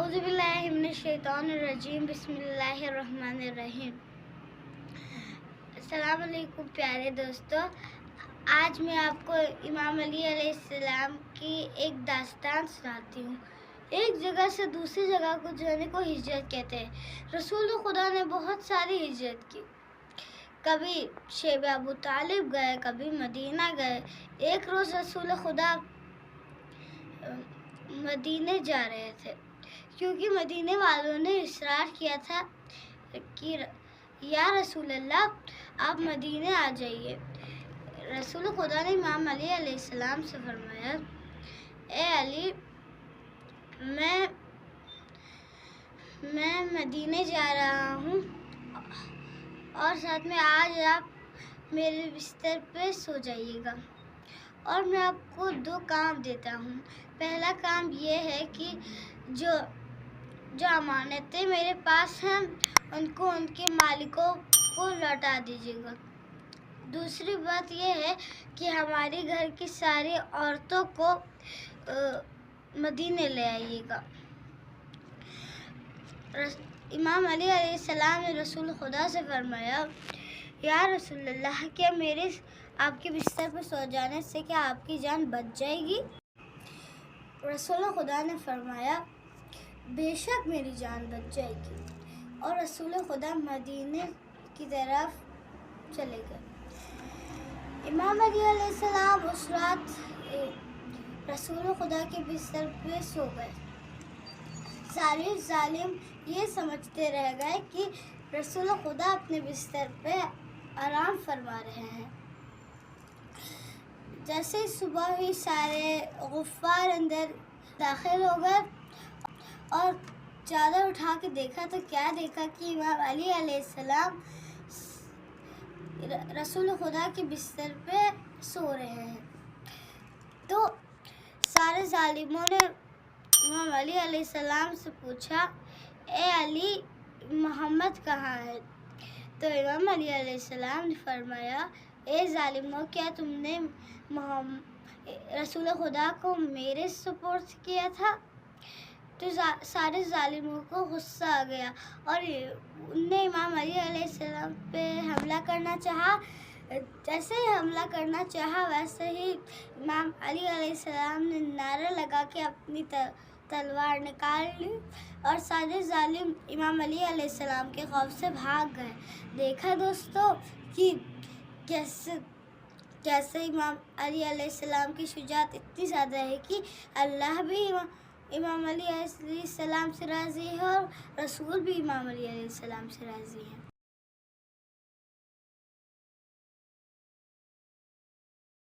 औज़ुबिल्लाहिमिनश्शैतानिर्रजीम बिस्मिल्लाहिर्रहमानिर्रहीम। अस्सलाम वालेकुम प्यारे दोस्तों, आज मैं आपको इमाम अली अलैहिस्सलाम की एक दास्तान सुनाती हूँ। एक जगह से दूसरी जगह को जाने को हिजरत कहते हैं। रसूल खुदा ने बहुत सारी हिजरत की। कभी शेब अबू तालिब गए, कभी मदीना गए। एक रोज़ रसूल खुदा मदीने जा रहे थे, क्योंकि मदीने वालों ने इसरार किया था कि या रसूल अल्लाह, आप मदीने आ जाइए। रसूल खुदा ने इमाम अली अलैहिस्सलाम से फरमाया, ए अली, मैं मदीने जा रहा हूँ और साथ में आज आप मेरे बिस्तर पे सो जाइएगा, और मैं आपको दो काम देता हूँ। पहला काम ये है कि जो अमानतें मेरे पास हैं उनको उनके मालिकों को लौटा दीजिएगा। दूसरी बात ये है कि हमारे घर की सारी औरतों को मदीने ले आइएगा। इमाम अली अलैहिस्सलाम ने रसूल खुदा से फरमाया, या रसूल अल्लाह, क्या मेरे आपके बिस्तर पर सो जाने से क्या आपकी जान बच जाएगी? रसूल खुदा ने फरमाया, बेशक मेरी जान बच जाएगी। और रसूल खुदा मदीने की तरफ चले गए। इमाम अली अलैहिस्सलाम उस रात रसूल खुदा के बिस्तर पे सो गए। सारे जालिम ये समझते रह गए कि रसूल खुदा अपने बिस्तर पे आराम फरमा रहे हैं। जैसे ही सुबह हुई, सारे गुफ्फार अंदर दाखिल हो गए और चादर उठा के देखा तो क्या देखा कि इमाम अली अलैहिस्सलाम रसूल खुदा के बिस्तर पे सो रहे हैं। तो सारे जालिमों ने इमाम अली अलैहिस्सलाम से पूछा, ए अली, मोहम्मद कहाँ है? तो इमाम अली अलैहिस्सलाम ने फरमाया, ए जालिमों, क्या तुमने रसूल खुदा को मेरे सुपुर्द किया था? तो सारे जालिमों को गुस्सा आ गया और उनने इमाम अली अलैहिस्सलाम पे हमला करना चाहा। जैसे ही हमला करना चाहा, वैसे ही इमाम अली अलैहिस्सलाम ने नारा लगा के अपनी तलवार निकाल ली और सारे जालिम इमाम अली अलैहिस्सलाम के खौफ से भाग गए। देखा दोस्तों कि कैसे इमाम अली अलैहिस्सलाम की शुजाअत इतनी ज़्यादा है कि अल्लाह भी इमाम अली अलैहिस्सलाम से राज़ी है और रसूल भी इमाम अली अलैहिस्सलाम से राज़ी है।